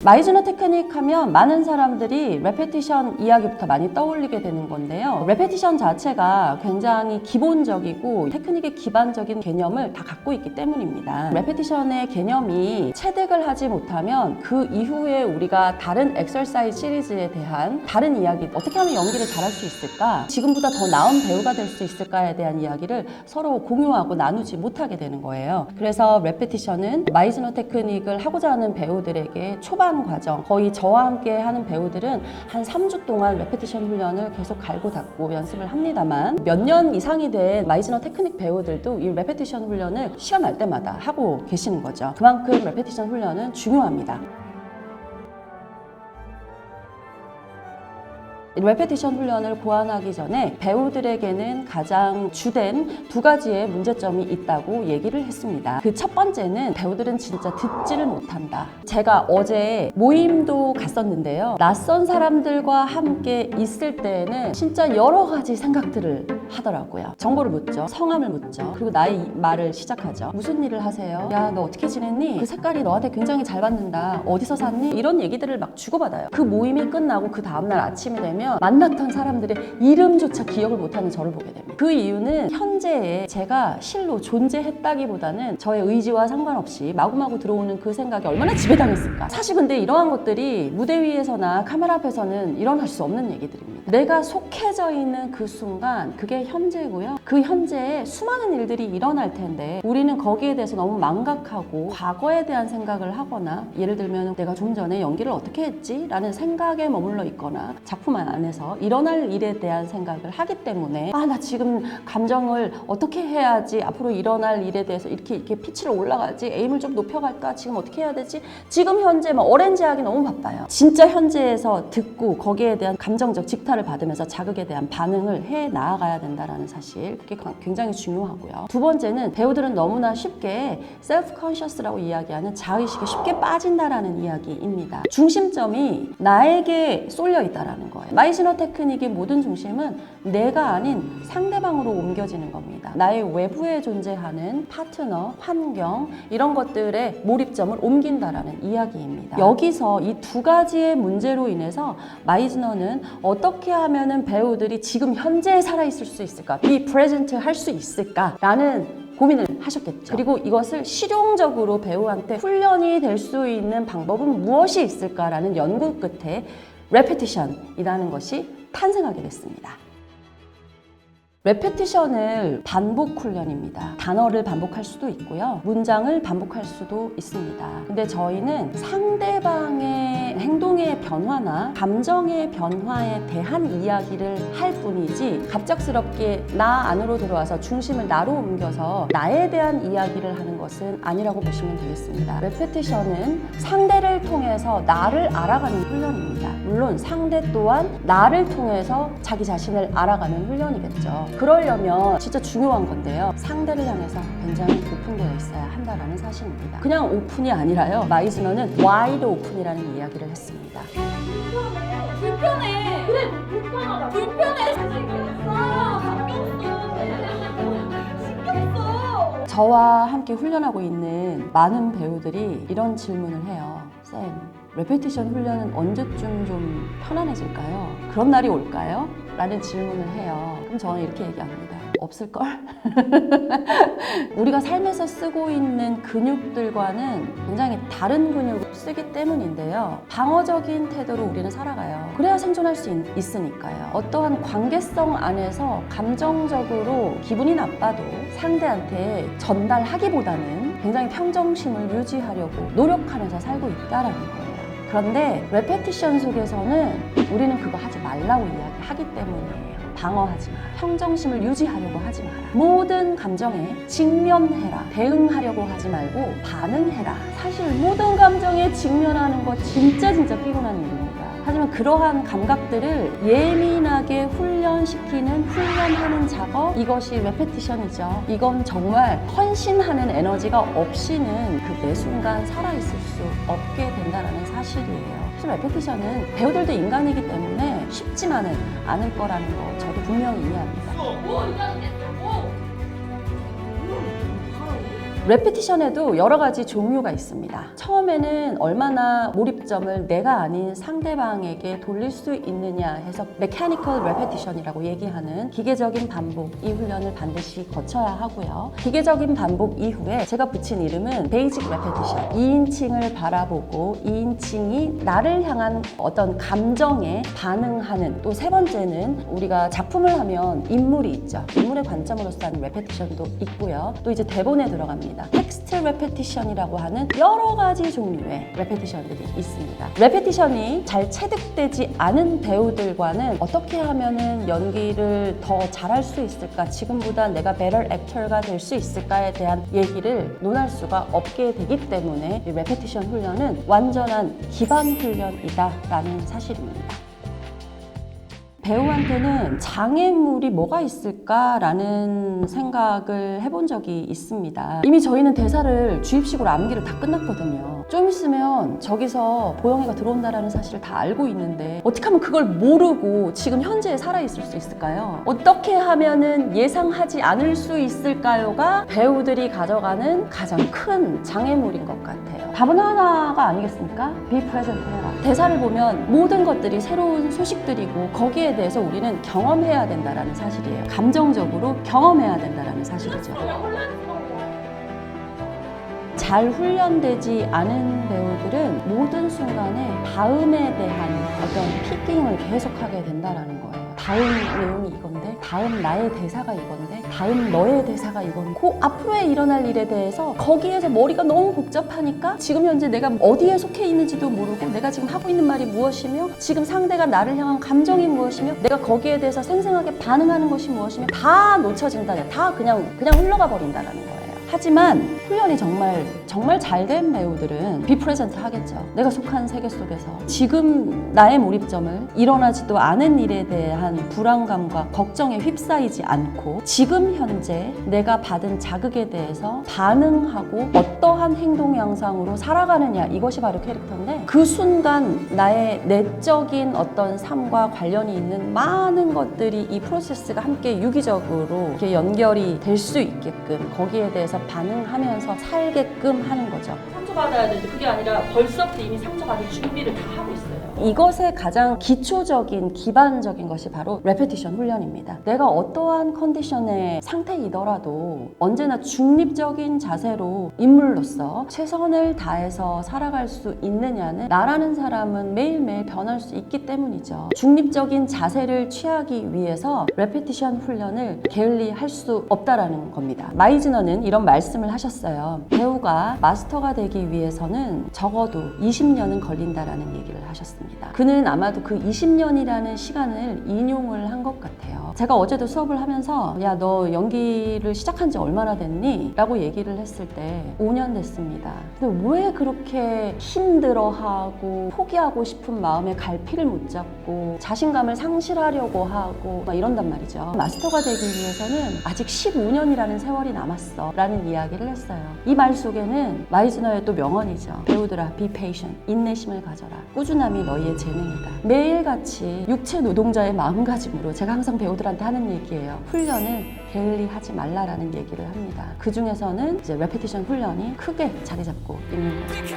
마이즈너 테크닉 하면 많은 사람들이 레페티션 이야기부터 많이 떠올리게 되는 건데요. 레페티션 자체가 굉장히 기본적이고 테크닉의 기반적인 개념을 다 갖고 있기 때문입니다. 레페티션의 개념이 체득을 하지 못하면 그 이후에 우리가 다른 엑서사이즈 시리즈에 대한 다른 이야기, 어떻게 하면 연기를 잘할 수 있을까? 지금보다 더 나은 배우가 될 수 있을까에 대한 이야기를 서로 공유하고 나누지 못하게 되는 거예요. 그래서 레페티션은 마이즈너 테크닉을 하고자 하는 배우들에게 초반 과정, 거의 저와 함께 하는 배우들은 한 3주 동안 레페티션 훈련을 계속 갈고 닦고 연습을 합니다만 몇 년 이상이 된 마이즈너 테크닉 배우들도 이 레페티션 훈련을 시간 날 때마다 하고 계시는 거죠. 그만큼 레페티션 훈련은 중요합니다. 레페티션 훈련을 고안하기 전에 배우들에게는 가장 주된 두 가지의 문제점이 있다고 얘기를 했습니다. 그 첫 번째는 배우들은 진짜 듣지를 못한다. 제가 어제 모임도 갔었는데요. 낯선 사람들과 함께 있을 때에는 진짜 여러 가지 생각들을 하더라고요. 정보를 묻죠. 성함을 묻죠. 그리고 나의 말을 시작하죠. 무슨 일을 하세요? 야, 너 어떻게 지냈니? 그 색깔이 너한테 굉장히 잘 받는다. 어디서 샀니? 이런 얘기들을 막 주고받아요. 그 모임이 끝나고 그 다음날 아침이 되면 만났던 사람들의 이름조차 기억을 못하는 저를 보게 됩니다. 그 이유는 현재에 제가 실로 존재했다기보다는 저의 의지와 상관없이 마구마구 들어오는 그 생각이 얼마나 지배당했을까. 사실 근데 이러한 것들이 무대 위에서나 카메라 앞에서는 일어날 수 없는 얘기들입니다. 내가 속해져 있는 그 순간 그게 현재고요. 그 현재에 수많은 일들이 일어날 텐데 우리는 거기에 대해서 너무 망각하고 과거에 대한 생각을 하거나 예를 들면 내가 좀 전에 연기를 어떻게 했지? 라는 생각에 머물러 있거나 작품 안에서 일어날 일에 대한 생각을 하기 때문에 나 지금 감정을 어떻게 해야지 앞으로 일어날 일에 대해서 이렇게 피치를 올라가지 에임을 좀 높여갈까 지금 어떻게 해야 되지 지금 현재 막 어렌지하기 너무 바빠요. 진짜 현재에서 듣고 거기에 대한 감정적 직타를 받으면서 자극에 대한 반응을 해 나아가야 된다라는 사실 그게 굉장히 중요하고요. 두 번째는 배우들은 너무나 쉽게 셀프 컨셔스라고 이야기하는 자의식에 쉽게 빠진다라는 이야기입니다. 중심점이 나에게 쏠려 있다라는 거예요. 마이즈너 테크닉의 모든 중심은 내가 아닌 상대방으로 옮겨지는 겁니다. 나의 외부에 존재하는 파트너, 환경 이런 것들의 몰입점을 옮긴다라는 이야기입니다. 여기서 이 두 가지의 문제로 인해서 마이즈너는 어떻게 하면은 배우들이 지금 현재에 살아있을 수 있을까? be present 할 수 있을까? 라는 고민을 하셨겠죠. 그리고 이것을 실용적으로 배우한테 훈련이 될 수 있는 방법은 무엇이 있을까라는 연구 끝에 레페티션이라는 것이 탄생하게 됐습니다. 레페티션을 반복 훈련입니다. 단어를 반복할 수도 있고요. 문장을 반복할 수도 있습니다. 근데 저희는 상대방의 행동의 변화나 감정의 변화에 대한 이야기를 할 뿐이지 갑작스럽게 나 안으로 들어와서 중심을 나로 옮겨서 나에 대한 이야기를 하는 것은 아니라고 보시면 되겠습니다. 레페티션은 상대를 통해서 나를 알아가는 훈련입니다. 물론 상대 또한 나를 통해서 자기 자신을 알아가는 훈련이겠죠. 그러려면 진짜 중요한 건데요. 상대를 향해서 굉장히 오픈되어 있어야 한다는 사실입니다. 그냥 오픈이 아니라요. 마이즈너는 와이드 오픈이라는 이야기를 했습니다. 불편해. 그래, 불편하다. 불편해. 신경 써. 저와 함께 훈련하고 있는 많은 배우들이 이런 질문을 해요. 쌤, 레페티션 훈련은 언제쯤 좀 편안해질까요? 그런 날이 올까요? 라는 질문을 해요. 그럼 저는 이렇게 얘기합니다. 없을걸? 우리가 삶에서 쓰고 있는 근육들과는 굉장히 다른 근육을 쓰기 때문인데요. 방어적인 태도로 우리는 살아가요. 그래야 생존할 수 있으니까요. 어떠한 관계성 안에서 감정적으로 기분이 나빠도 상대한테 전달하기보다는 굉장히 평정심을 유지하려고 노력하면서 살고 있다는 거예요. 그런데 레페티션 속에서는 우리는 그거 하지 말라고 이야기하기 때문이에요. 방어하지 마라. 평정심을 유지하려고 하지 마라. 모든 감정에 직면해라. 대응하려고 하지 말고 반응해라. 사실 모든 감정에 직면하는 거 진짜 피곤한 일입니다. 하지만 그러한 감각들을 예민하게 훈련하는 작업, 이것이 레페티션이죠. 이건 정말 헌신하는 에너지가 없이는 그 매 순간 살아있을 수 없게 된다는 사실이에요. 그래서 레페티션은 배우들도 인간이기 때문에 쉽지만은 않을 거라는 거 저도 분명히 이해합니다. 레페티션에도 여러 가지 종류가 있습니다. 처음에는 얼마나 몰입 몰입점을 내가 아닌 상대방에게 돌릴 수 있느냐 해서 mechanical repetition이라고 얘기하는 기계적인 반복, 이 훈련을 반드시 거쳐야 하고요. 기계적인 반복 이후에 제가 붙인 이름은 basic repetition. 2인칭을 바라보고 2인칭이 나를 향한 어떤 감정에 반응하는, 또 세 번째는 우리가 작품을 하면 인물이 있죠. 인물의 관점으로서 하는 repetition도 있고요. 또 이제 대본에 들어갑니다. 텍스트 repetition이라고 하는 여러 가지 종류의 repetition들이 있습니다. repetition이 잘 체득되지 않은 배우들과는 어떻게 하면은 연기를 더 잘할 수 있을까, 지금보다 내가 better actor가 될 수 있을까에 대한 얘기를 논할 수가 없게 되기 때문에 이 repetition 훈련은 완전한 기반 훈련이다라는 사실입니다. 배우한테는 장애물이 뭐가 있을까라는 생각을 해본 적이 있습니다. 이미 저희는 대사를 주입식으로 암기를 다 끝났거든요. 좀 있으면 저기서 보영이가 들어온다라는 사실을 다 알고 있는데 어떻게 하면 그걸 모르고 지금 현재에 살아있을 수 있을까요? 어떻게 하면은 예상하지 않을 수 있을까요가 배우들이 가져가는 가장 큰 장애물인 것 같아요. 답은 하나가 아니겠습니까? Be present 해라. 대사를 보면 모든 것들이 새로운 소식들이고 거기에 대해서 우리는 경험해야 된다는 사실이에요. 감정적으로 경험해야 된다는 사실이죠. 잘 훈련되지 않은 배우들은 모든 순간에 다음에 대한 어떤 피킹을 계속하게 된다는 거예요. 다음 내용이 이건데, 다음 나의 대사가 이건데, 다음 너의 대사가 이건데, 그 앞으로에 일어날 일에 대해서 거기에서 머리가 너무 복잡하니까 지금 현재 내가 어디에 속해 있는지도 모르고, 내가 지금 하고 있는 말이 무엇이며, 지금 상대가 나를 향한 감정이 무엇이며, 내가 거기에 대해서 생생하게 반응하는 것이 무엇이며 다 놓쳐진다. 다 그냥 흘러가 버린다는 거예요. 하지만 훈련이 정말 잘된 배우들은 be present 하겠죠. 내가 속한 세계 속에서 지금 나의 몰입점을 일어나지도 않은 일에 대한 불안감과 걱정에 휩싸이지 않고 지금 현재 내가 받은 자극에 대해서 반응하고 어떠한 행동 양상으로 살아가느냐, 이것이 바로 캐릭터인데, 그 순간 나의 내적인 어떤 삶과 관련이 있는 많은 것들이 이 프로세스가 함께 유기적으로 이렇게 연결이 될 수 있게끔 거기에 대해서 반응하면서 살게끔 하는 거죠. 상처받아야 되는데 그게 아니라 벌써부터 이미 상처받을 준비를 다 하고 있어요. 이것의 가장 기초적인 기반적인 것이 바로 레페티션 훈련입니다. 내가 어떠한 컨디션의 상태이더라도 언제나 중립적인 자세로 인물로서 최선을 다해서 살아갈 수 있느냐는 나라는 사람은 매일매일 변할 수 있기 때문이죠. 중립적인 자세를 취하기 위해서 레페티션 훈련을 게을리할 수 없다라는 겁니다. 마이즈너는 이런 말씀을 하셨어요. 배우가 마스터가 되기 위해서는 적어도 20년은 걸린다라는 얘기를 하셨습니다. 그는 아마도 그 20년이라는 시간을 인용을 한 것 같아요. 제가 어제도 수업을 하면서 야, 너 연기를 시작한 지 얼마나 됐니? 라고 얘기를 했을 때 5년 됐습니다. 근데 왜 그렇게 힘들어하고 포기하고 싶은 마음에 갈피를 못 잡고 자신감을 상실하려고 하고 막 이런단 말이죠. 마스터가 되기 위해서는 아직 15년이라는 세월이 남았어 라는 이야기를 했어요. 이 말 속에는 마이즈너의 또 명언이죠. 배우들아, be patient. 인내심을 가져라. 꾸준함이 너희의 재능이다. 매일같이 육체 노동자의 마음가짐으로 제가 항상 배우들한테 하는 얘기예요. 훈련을 게을리하지 말라라는 얘기를 합니다. 그 중에서는 이제 레페티션 훈련이 크게 자리 잡고 있는 거죠.